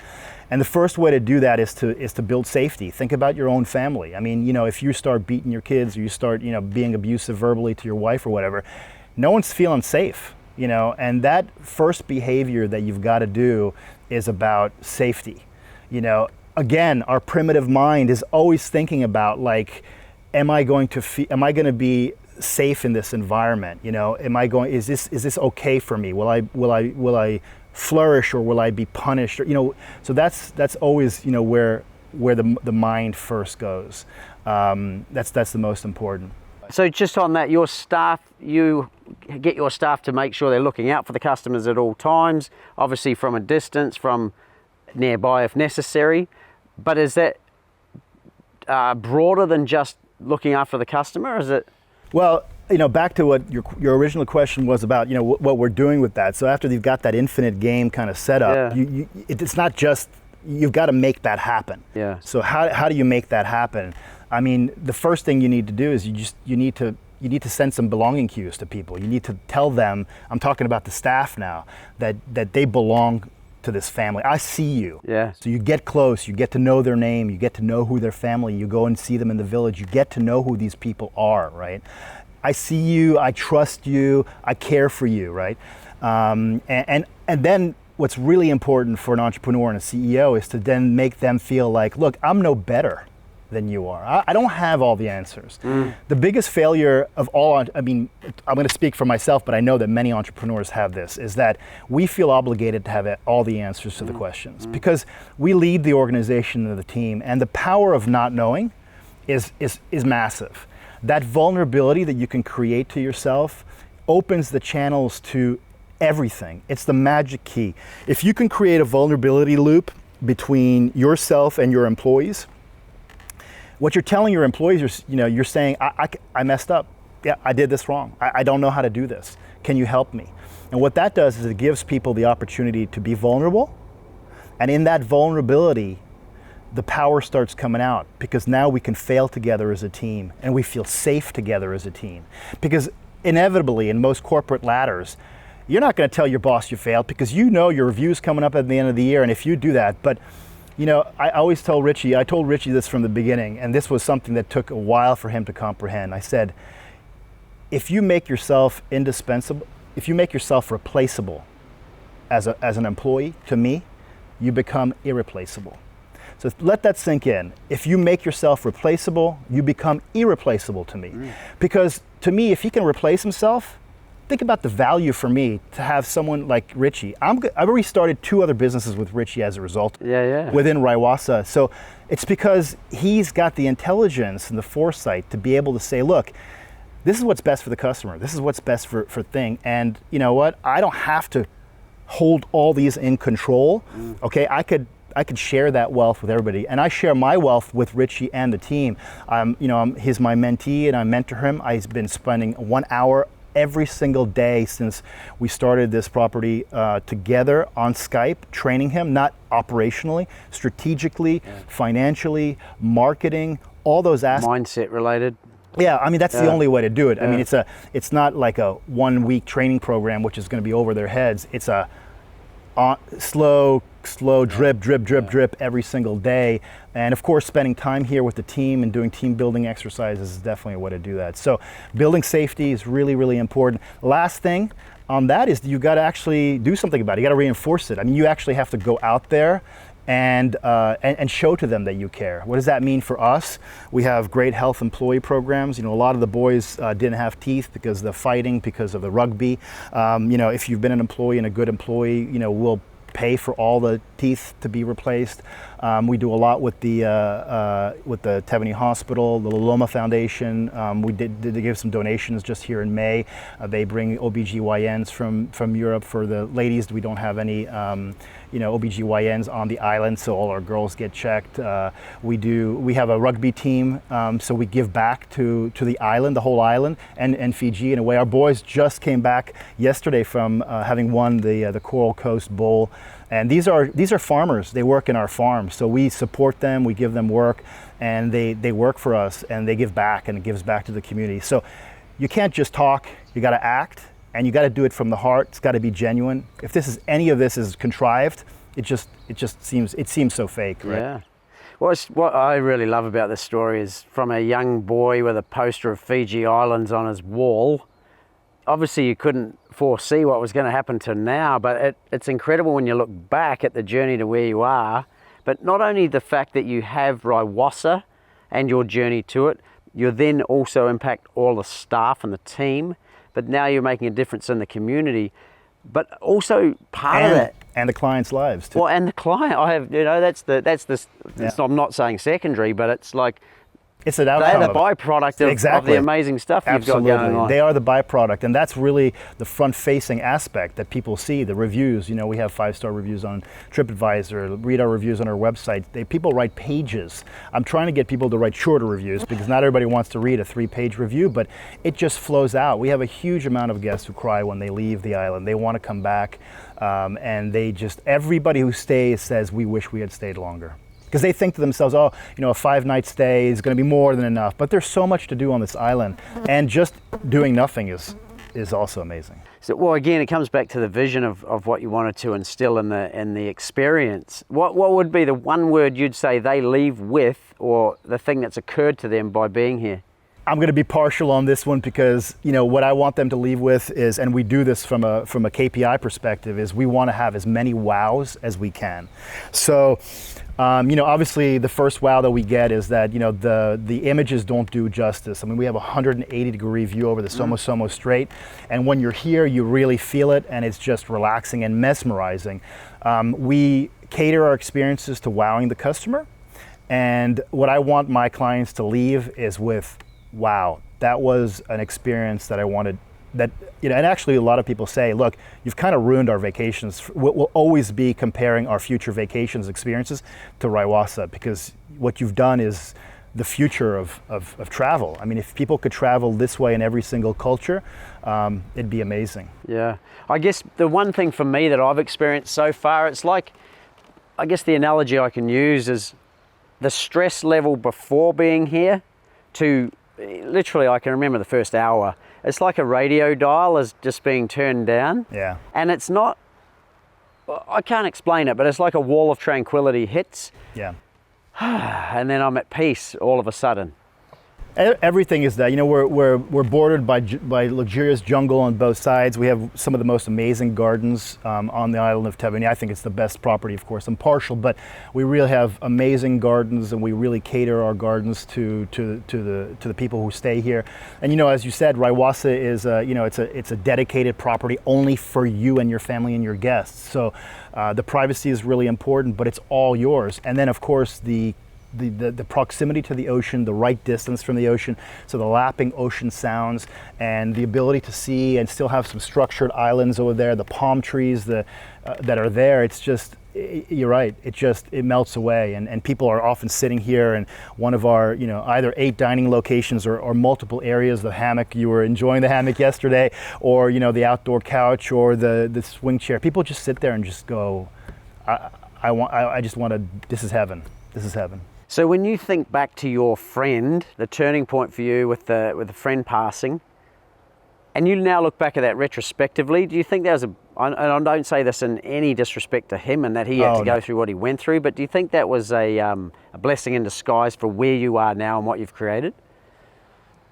And the first way to do that is to build safety. Think about your own family. I mean, if you start beating your kids or you start, being abusive verbally to your wife or whatever, no one's feeling safe. And that first behavior that you've got to do is about safety. again, our primitive mind is always thinking about like, am I going to be safe in this environment? You know, is this okay for me? Will I flourish, or will I be punished? Or, you know, so that's always, you know, where the mind first goes. That's the most important. So just on that, your staff, you get your staff to make sure they're looking out for the customers at all times, obviously from a distance, from nearby if necessary. But is that broader than just looking after the customer? Is it? Well, you know, back to what your original question was about, you know, what we're doing with that. So after you've got that infinite game kind of set up, Yeah. It's not just, you've got to make that happen. Yeah. So how do you make that happen? I mean, the first thing you need to do is you need to send some belonging cues to people. You need to tell them, I'm talking about the staff now, that they belong to this family. I see you. Yeah. So you get close, you get to know their name, you get to know who their family, you go and see them in the village, you get to know who these people are, right? I see you, I trust you, I care for you, right? And then what's really important for an entrepreneur and a CEO is to then make them feel like, look, I'm no better than you are. I don't have all the answers. The biggest failure of all, I mean, I'm going to speak for myself, but I know that many entrepreneurs have this, is that we feel obligated to have all the answers to the questions, because we lead the organization and the team, and the power of not knowing is massive. That vulnerability that you can create to yourself opens the channels to everything. It's the magic key. If you can create a vulnerability loop between yourself and your employees, what you're telling your employees is, you know, you're saying, I messed up. Yeah, I did this wrong. I don't know how to do this. Can you help me? And what that does is it gives people the opportunity to be vulnerable. And in that vulnerability, the power starts coming out, because now we can fail together as a team, and we feel safe together as a team. Because inevitably, in most corporate ladders, you're not going to tell your boss you failed, because you know your review's coming up at the end of the year, and if you do that, but you know, I always tell Richie, I told Richie this from the beginning, and this was something that took a while for him to comprehend. I said, if you make yourself indispensable, if you make yourself replaceable as an employee to me, you become irreplaceable. So let that sink in. If you make yourself replaceable, you become irreplaceable to me. Because to me, if he can replace himself, think about the value for me to have someone like Richie. I've already started 2 other businesses with Richie as a result within Raiwasa. So it's because he's got the intelligence and the foresight to be able to say, look, this is what's best for the customer. This is what's best for thing. And you know what? I don't have to hold all these in control. Okay, I could share that wealth with everybody, and I share my wealth with Richie and the team. You know, he's my mentee, and I mentor him. I've been spending 1 hour every single day since we started this property together on Skype, training him, not operationally, strategically, financially, marketing, all those aspects. Mindset related. Yeah, I mean, that's the only way to do it. I mean, it's not like a 1-week training program, which is going to be over their heads. It's a slow drip every single day. And of course, spending time here with the team and doing team building exercises is definitely a way to do that. So building safety is really, really important. Last thing on that is you got to actually do something about it. You got to reinforce it. I mean, you actually have to go out there and show to them that you care. What does that mean for us? We have great health employee programs. You know, a lot of the boys didn't have teeth because of the fighting, because of the rugby. You know, if you've been an employee and a good employee, you know, we'll pay for all the teeth to be replaced. We do a lot with the Tevany Hospital, the Loma Foundation. We did give some donations just here in May. They bring OBGYNs from Europe for the ladies. We don't have any OBGYNs on the island, so all our girls get checked. We have a rugby team, so we give back to the island, the whole island, and Fiji in a way. Our boys just came back yesterday from having won the Coral Coast Bowl. And these are farmers. They work in our farm, so we support them. We give them work, and they work for us, and they give back, and it gives back to the community. So you can't just talk. You got to act, and you got to do it from the heart. It's got to be genuine. If any of this is contrived, it just seems so fake, right? Yeah. What I really love about this story is, from a young boy with a poster of Fiji Islands on his wall. Obviously, you couldn't foresee what was going to happen to now, but it's incredible when you look back at the journey to where you are. But not only the fact that you have Raiwasa and your journey to it, you then also impact all the staff and the team, but now you're making a difference in the community. But also part of that, and the clients' lives too. well, and the client, I have, that's the I'm not saying secondary, but it's like it's an outcome. they're the byproduct of the amazing stuff you've got going on. They are the byproduct, and that's really the front-facing aspect that people see, the reviews. We have 5-star reviews on TripAdvisor, read our reviews on our website. People write pages. I'm trying to get people to write shorter reviews because not everybody wants to read a 3-page review, but it just flows out. We have a huge amount of guests who cry when they leave the island. They want to come back, and everybody who stays says, we wish we had stayed longer. Because they think to themselves, a 5-night stay is going to be more than enough. But there's so much to do on this island, and just doing nothing is also amazing. So, well, again, it comes back to the vision of what you wanted to instill in the experience. What would be the one word you'd say they leave with, or the thing that's occurred to them by being here? I'm going to be partial on this one because what I want them to leave with is, and we do this from a KPI perspective, is we want to have as many wows as we can. So. Obviously the first wow that we get is that, the images don't do justice. I mean, we have a 180-degree view over the Somo Strait, and when you're here, you really feel it, and it's just relaxing and mesmerizing. We cater our experiences to wowing the customer, and what I want my clients to leave is with, wow, that was an experience that I wanted. And actually a lot of people say, look, you've kind of ruined our vacations. We'll always be comparing our future vacations experiences to Raiwasa, because what you've done is the future of travel. I mean, if people could travel this way in every single culture, it'd be amazing. Yeah. I guess the one thing for me that I've experienced so far, it's like, I guess the analogy I can use is the stress level before being here to literally, I can remember the first hour. It's like a radio dial is just being turned down. Yeah. And it's not, I can't explain it, but it's like a wall of tranquility hits. Yeah. And then I'm at peace all of a sudden. Everything is that. We're bordered by luxurious jungle on both sides. We have some of the most amazing gardens on the island of Taveuni. I think it's the best property, of course. I'm partial, but we really have amazing gardens, and we really cater our gardens to the people who stay here. And as you said, Raiwasa is it's a dedicated property only for you and your family and your guests. So the privacy is really important, but it's all yours. And then, of course, the proximity to the ocean, the right distance from the ocean, so the lapping ocean sounds, and the ability to see and still have some structured islands over there, the palm trees that are there. It's just, you're right, it melts away, and people are often sitting here in one of our either 8 dining locations or multiple areas, the hammock, you were enjoying the hammock yesterday, or the outdoor couch or the swing chair. People just sit there and just go, I just want to, this is heaven. So when you think back to your friend, the turning point for you with the friend passing, and you now look back at that retrospectively, do you think there was and I don't say this in any disrespect to him and that he had to go through what he went through, but do you think that was a blessing in disguise for where you are now and what you've created?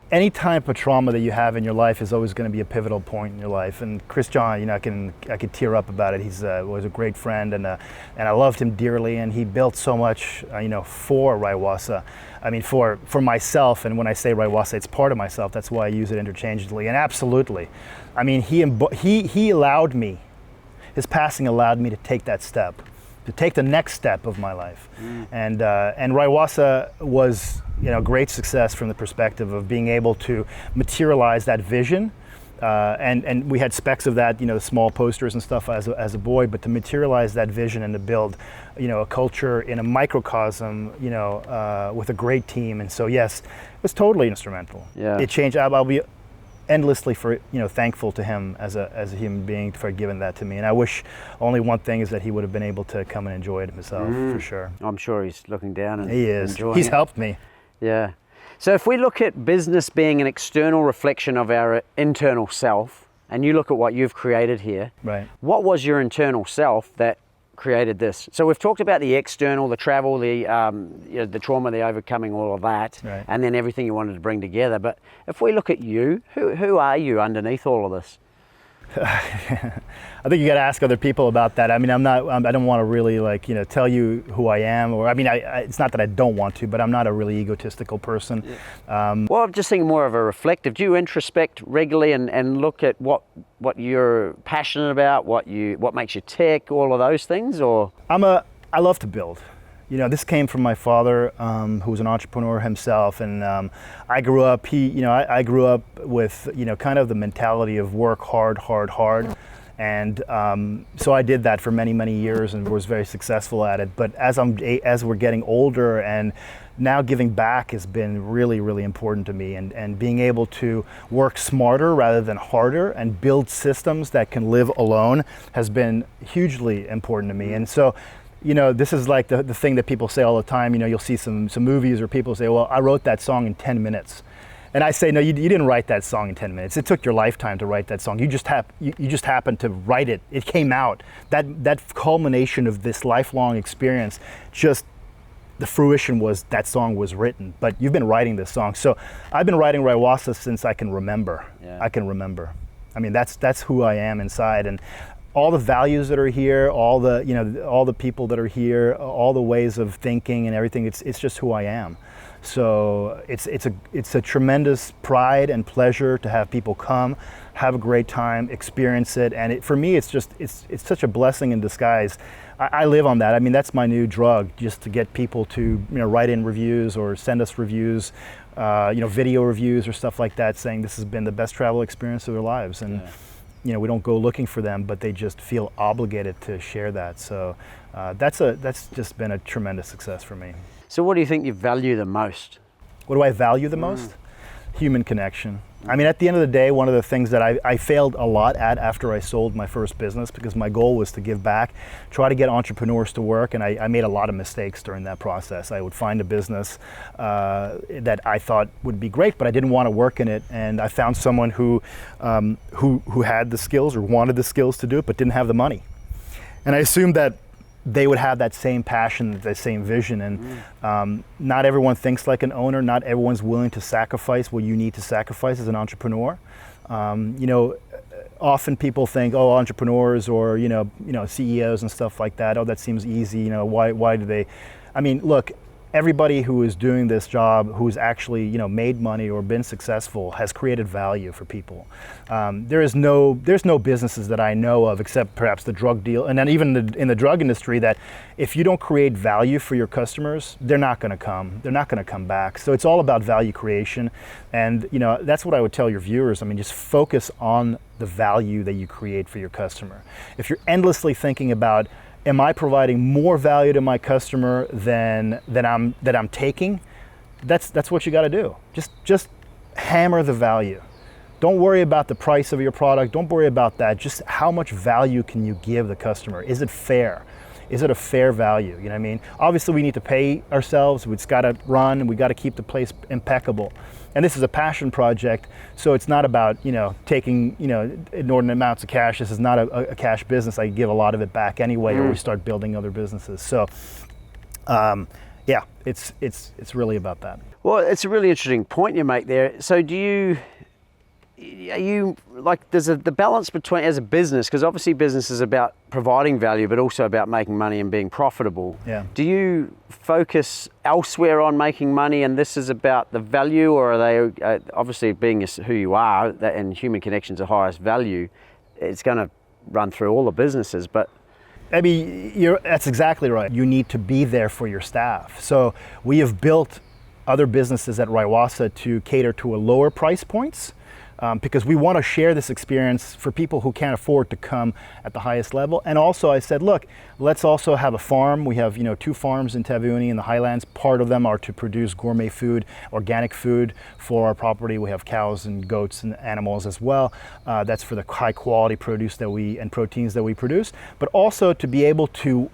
Any type of trauma that you have in your life is always going to be a pivotal point in your life. And Chris John, I could tear up about it. He's was a great friend, and I loved him dearly. And he built so much, for Raiwasa. I mean, for myself. And when I say Raiwasa, it's part of myself. That's why I use it interchangeably. And absolutely, I mean, he allowed me. His passing allowed me to take that step, to take the next step of my life. And Raiwasa was great success from the perspective of being able to materialize that vision. And we had specks of that, the small posters and stuff as a boy, but to materialize that vision and to build, a culture in a microcosm, with a great team. And so, yes, it was totally instrumental. Yeah. It changed. I'll be endlessly thankful to him as a human being for giving that to me. And I wish only one thing is that he would have been able to come and enjoy it himself, for sure. I'm sure he's looking down and enjoying it. He's helped me. Yeah. So if we look at business being an external reflection of our internal self, and you look at what you've created here, right? What was your internal self that created this? So we've talked about the external, the travel, the trauma, the overcoming, all of that, right, and then everything you wanted to bring together. But if we look at you, who are you underneath all of this? I think you got to ask other people about that. I mean, I don't want to really tell you who I am, or I mean, it's not that I don't want to, but I'm not a really egotistical person. Yeah. Well, I'm just thinking more of a reflective. Do you introspect regularly and look at what you're passionate about, what makes you tick, all of those things, or? I love to build. This came from my father, who was an entrepreneur himself, and I grew up. I grew up with kind of the mentality of work hard, and so I did that for many, many years and was very successful at it. But as we're getting older, and now giving back has been really, really important to me, and being able to work smarter rather than harder and build systems that can live alone has been hugely important to me. And so, this is like the thing that people say all the time. You'll see some movies or people say, well, I wrote that song in 10 minutes. And I say, no, you didn't write that song in 10 minutes. It took your lifetime to write that song. You just happened to write it. It came out. That culmination of this lifelong experience, just the fruition was that song was written. But you've been writing this song. So I've been writing Raiwasa since I can remember. Yeah. I can remember. I mean, that's who I am inside. And all the values that are here, all the people that are here, all the ways of thinking and everything, it's just who I am. So it's a tremendous pride and pleasure to have people come, have a great time, experience it, and for me it's such a blessing in disguise. I live on that. I mean, that's my new drug, just to get people to write in reviews or send us reviews, video reviews or stuff like that, saying this has been the best travel experience of their lives. And we don't go looking for them, but they just feel obligated to share that. So that's just been a tremendous success for me. So what do you think you value the most? What do I value the most? Human connection. I mean, at the end of the day, one of the things that I failed a lot at after I sold my first business, because my goal was to give back, try to get entrepreneurs to work, and I made a lot of mistakes during that process. I would find a business that I thought would be great, but I didn't want to work in it, and I found someone who had the skills or wanted the skills to do it, but didn't have the money. And I assumed that they would have that same passion, that same vision, and not everyone thinks like an owner. Not everyone's willing to sacrifice what you need to sacrifice as an entrepreneur. Often people think, oh, entrepreneurs or CEOs and stuff like that. Oh, that seems easy. Why do they? I mean, look. Everybody who is doing this job, who's actually made money or been successful, has created value for people. There's no businesses that I know of, except perhaps the drug deal, and then even in the drug industry, that if you don't create value for your customers, they're not going to come. They're not going to come back. So it's all about value creation, and that's what I would tell your viewers. I mean, just focus on the value that you create for your customer. If you're endlessly thinking about, am I providing more value to my customer than I'm taking? That's what you got to do. Just hammer the value. Don't worry about the price of your product. Don't worry about that. Just how much value can you give the customer? Is it fair? Is it a fair value? You know what I mean? Obviously, we need to pay ourselves. It's got to run, and we got to keep the place impeccable. And this is a passion project, so it's not about taking inordinate amounts of cash. This is not a cash business. I give a lot of it back anyway, or we start building other businesses. So, yeah, it's really about that. Well, it's a really interesting point you make there. So are you like, there's the balance between, as a business, because obviously business is about providing value, but also about making money and being profitable. Yeah. Do you focus elsewhere on making money, and this is about the value, or are they, obviously being who you are, and human connection's the highest value, it's going to run through all the businesses, but I mean, that's exactly right. You need to be there for your staff. So we have built other businesses at Raiwasa to cater to a lower price points, because we want to share this experience for people who can't afford to come at the highest level. And also I said, look, let's also have a farm. We have 2 farms in Taveuni in the highlands. Part of them are to produce gourmet food, organic food for our property. We have cows and goats and animals as well. That's for the high quality produce and proteins that we produce, but also to be able to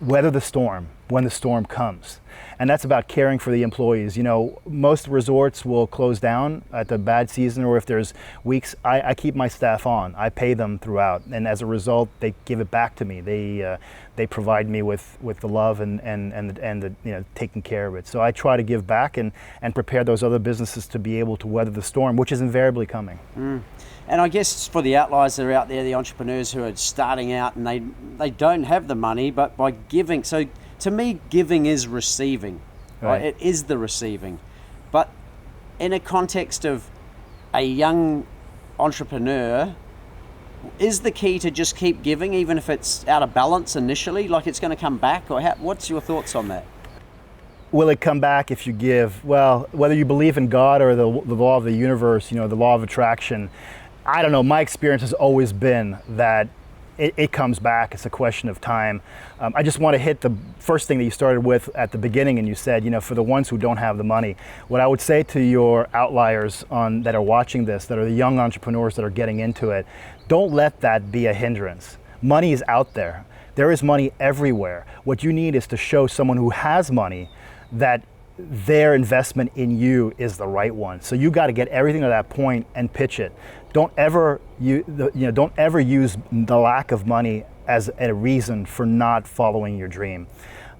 weather the storm. when the storm comes. And that's about caring for the employees. You know, most resorts will close down at the bad season, or if there's weeks, I keep my staff on. I pay them throughout, and as a result, they give it back to me. They provide me with the love and the, you know, taking care of it. So I try to give back and prepare those other businesses to be able to weather the storm, which is invariably coming. And I guess for the outliers that are out there, the entrepreneurs who are starting out and they don't have the money, but by giving, so to me, giving is receiving, right? It is the receiving. But in a context of a young entrepreneur, is the key to just keep giving, even if it's out of balance initially, like it's going to come back? Or what's your thoughts on that? Will it come back if you give? Well, whether you believe in God or the law of the universe, you know, the law of attraction, I don't know. My experience has always been that it comes back. It's a question of time. I just want to hit the first thing that you started with at the beginning, and you said, you know, for the ones who don't have the money. What I would say to your outliers that are watching this, that are the young entrepreneurs that are getting into it, don't let that be a hindrance. Money is out there. There is money everywhere. What you need is to show someone who has money that their investment in you is the right one. So you got to get everything to that point and pitch it. Don't ever use the lack of money as a reason for not following your dream.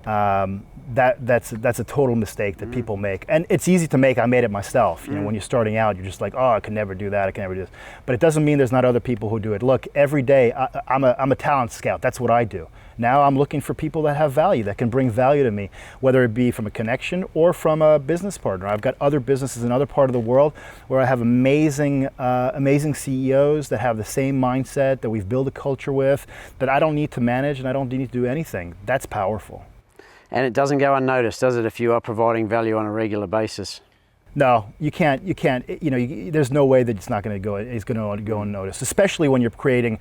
That's a total mistake that people make, and it's easy to make. I made it myself. You know, when you're starting out, you're just like, oh, I can never do that. I can never do this. But it doesn't mean there's not other people who do it. Look, every day I'm a talent scout. That's what I do. Now I'm looking for people that have value, that can bring value to me, whether it be from a connection or from a business partner. I've got other businesses in other part of the world where I have amazing CEOs that have the same mindset, that we've built a culture with, that I don't need to manage and I don't need to do anything. That's powerful. And it doesn't go unnoticed, does it, if you are providing value on a regular basis? No, you can't. You know, there's no way that it's going to go unnoticed, especially when you're creating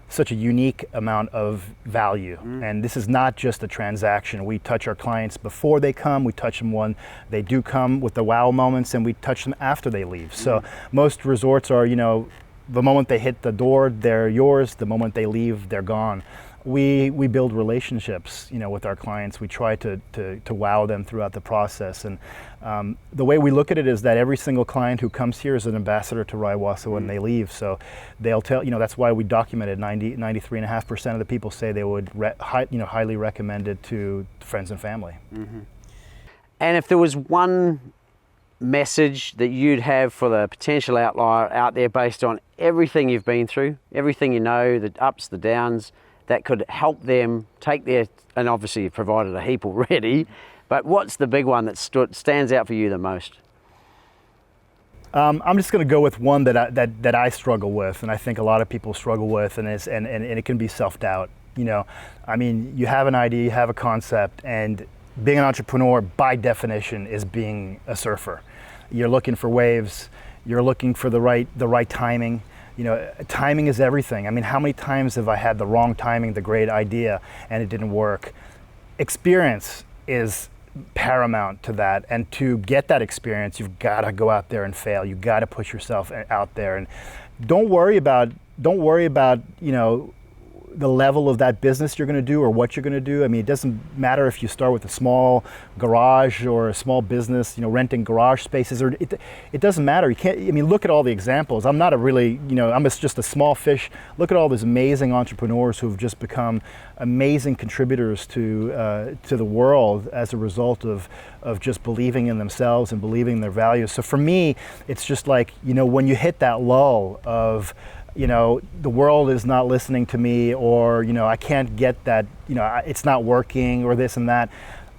such a unique amount of value. And this is not just a transaction. We touch our clients before they come, we touch them when they do come with the wow moments, and we touch them after they leave. So most resorts are, you know, the moment they hit the door, they're yours. The moment they leave, they're gone. We build relationships, you know, with our clients. We try to wow them throughout the process. And the way we look at it is that every single client who comes here is an ambassador to Raiwasa when they leave. So they'll tell, you know, that's why we documented 93.5% of the people say they would highly recommend it to friends and family. And if there was one message that you'd have for the potential outlier out there based on everything you've been through, everything you know, the ups, the downs, that could help them take their, and obviously you've provided a heap already, but what's the big one that stands out for you the most? I'm just going to go with one that I struggle with, and I think a lot of people struggle with, and it can be self-doubt. You know, I mean, you have an idea, you have a concept, and being an entrepreneur by definition is being a surfer. You're looking for waves, you're looking for the right timing. You know, timing is everything. I mean, how many times have I had the wrong timing, the great idea, and it didn't work? Experience is paramount to that, and to get that experience, you've got to go out there and fail. You've got to push yourself out there, and don't worry about you know, the level of that business you're going to do or what you're going to do. I mean, it doesn't matter if you start with a small garage or a small business, you know, renting garage spaces, or it doesn't matter. You can't, I mean, look at all the examples. I'm not a really, you know, I'm just a small fish. Look at all these amazing entrepreneurs who've just become amazing contributors to the world as a result of just believing in themselves and believing in their values. So for me, it's just like, you know, when you hit that lull of, you know, the world is not listening to me, or, you know, I can't get that, you know, it's not working, or this and that.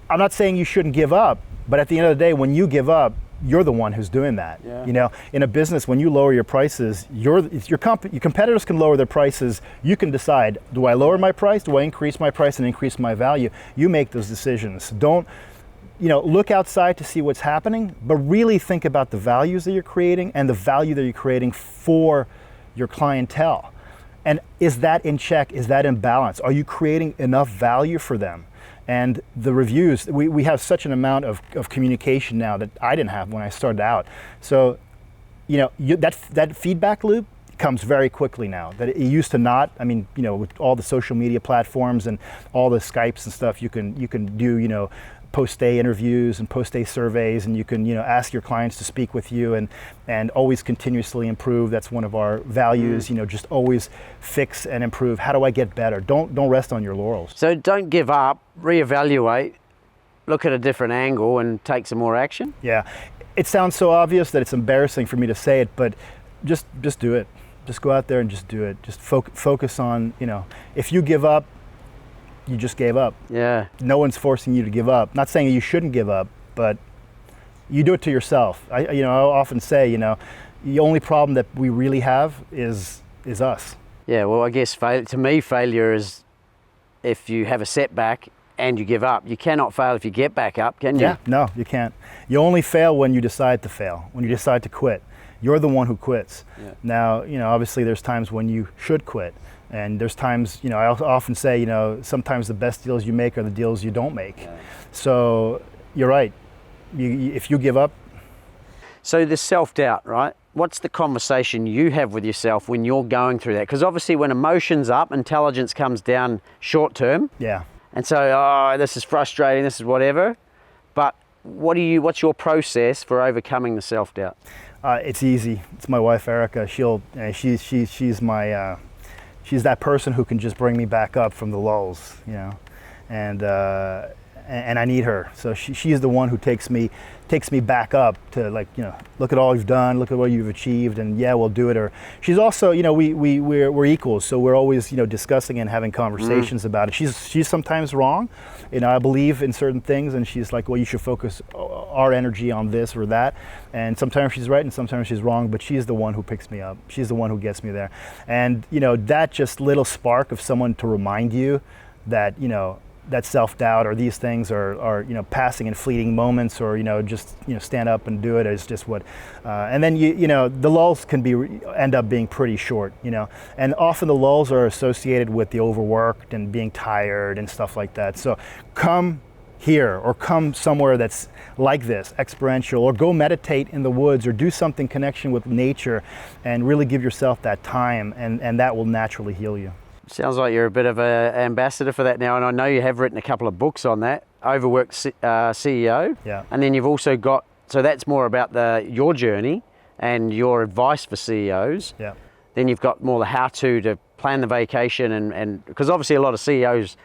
I'm not saying you shouldn't give up, but at the end of the day, when you give up, you're the one who's doing that. Yeah. You know, in a business, when you lower your prices, your competitors can lower their prices. You can decide, do I lower my price? Do I increase my price and increase my value? You make those decisions. Don't, you know, look outside to see what's happening, but really think about the values that you're creating and the value that you're creating for your clientele. And is that in check? Is that in balance? Are you creating enough value for them? And the reviews, we have such an amount of communication now that I didn't have when I started out. So, you know, that feedback loop comes very quickly now that it used to not. I mean, you know, with all the social media platforms and all the Skypes and stuff, you can do, you know, post-stay interviews and post-stay surveys, and you can, you know, ask your clients to speak with you and always continuously improve. That's one of our values, you know, just always fix and improve. How do I get better? Don't rest on your laurels. So don't give up, reevaluate, look at a different angle and take some more action. Yeah, it sounds so obvious that it's embarrassing for me to say it, but just do it. Just go out there and just do it. Just focus on, you know, if you give up, you just gave up. Yeah. No one's forcing you to give up. Not saying you shouldn't give up, but you do it to yourself. I often say, you know, the only problem that we really have is us. Yeah, well, I guess to me, failure is if you have a setback and you give up. You cannot fail if you get back up, can you? Yeah, no, you can't. You only fail when you decide to fail, when you decide to quit. You're the one who quits. Yeah. Now, you know, obviously there's times when you should quit. And there's times, you know, I often say, you know, sometimes the best deals you make are the deals you don't make. Yeah. So you're right. If you give up. So the self-doubt, right? What's the conversation you have with yourself when you're going through that? Because obviously when emotion's up, intelligence comes down short term. Yeah. And so, oh, this is frustrating, this is whatever. But what's your process for overcoming the self-doubt? It's easy. It's my wife, Erica. She's my, she's that person who can just bring me back up from the lulls, you know, and I need her. So she's the one who takes me back up to, like, you know, look at all you've done, look at what you've achieved, and yeah, we'll do it. Or she's also, you know, we're equals, so we're always, you know, discussing and having conversations about it. She's sometimes wrong, you know, I believe in certain things, and she's like, well, you should focus our energy on this or that. And sometimes she's right and sometimes she's wrong, but she's the one who picks me up. She's the one who gets me there. And, you know, that just little spark of someone to remind you that, you know, that self-doubt or these things are, you know, passing and fleeting moments, or, you know, just, you know, stand up and do it is just what, and then you know, the lulls can end up being pretty short, you know, and often the lulls are associated with the overworked and being tired and stuff like that. So come here, or come somewhere that's like this, experiential, or go meditate in the woods, or do something connection with nature, and really give yourself that time, and that will naturally heal you. Sounds like you're a bit of an ambassador for that now, and I know you have written a couple of books on that, Overworked CEO. Yeah. And then you've also got, so that's more about your journey and your advice for CEOs. Yeah. Then you've got more the how-to plan the vacation, and because obviously a lot of CEOs,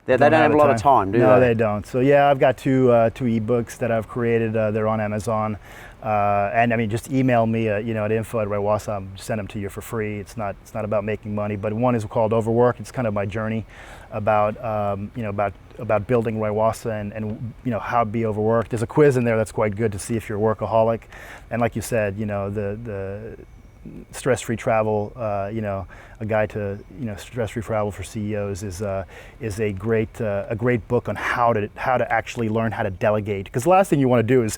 they don't have a lot of time, do they? No, they don't. So yeah, I've got two ebooks that I've created. They're on Amazon. And I mean, just email me, you know, at info@Raiwasa. I'll send them to you for free. It's not about making money, but one is called Overwork. It's kind of my journey about, you know, about building Raiwasa and you know, how to be overworked. There's a quiz in there that's quite good to see if you're a workaholic. And like you said, you know, the stress-free travel, you know, a guide to, you know, stress-free travel for CEOs is a great book on how to actually learn how to delegate. Because the last thing you want to do is,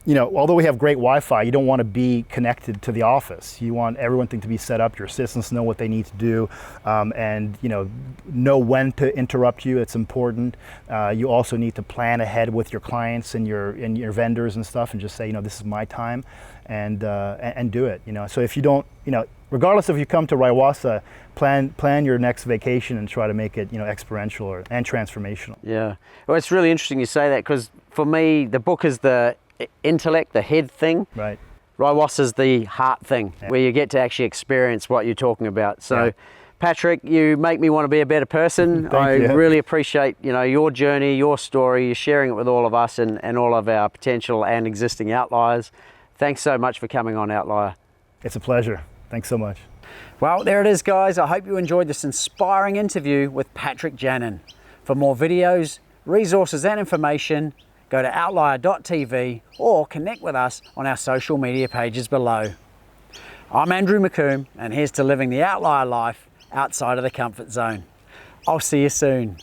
you know, although we have great Wi-Fi, you don't want to be connected to the office. You want everything to be set up, your assistants know what they need to do, and, you know when to interrupt you. It's important. You also need to plan ahead with your clients and your vendors and stuff, and just say, you know, this is my time, and do it. You know, so if you don't, you know, regardless if you come to Raiwasa, plan your next vacation and try to make it, you know, experiential and transformational. Yeah. Well, it's really interesting you say that, because for me, the book is the intellect, the head thing. Right. Raiwasa's the heart thing, where you get to actually experience what you're talking about. So, yeah. Patrick, you make me want to be a better person. I really appreciate, you know, your journey, your story, you're sharing it with all of us and all of our potential and existing outliers. Thanks so much for coming on Outlier. It's a pleasure. Thanks so much. Well, there it is, guys. I hope you enjoyed this inspiring interview with Patrick Janin. For more videos, resources and information, go to outlier.tv or connect with us on our social media pages below. I'm Andrew McComb, and here's to living the outlier life outside of the comfort zone. I'll see you soon.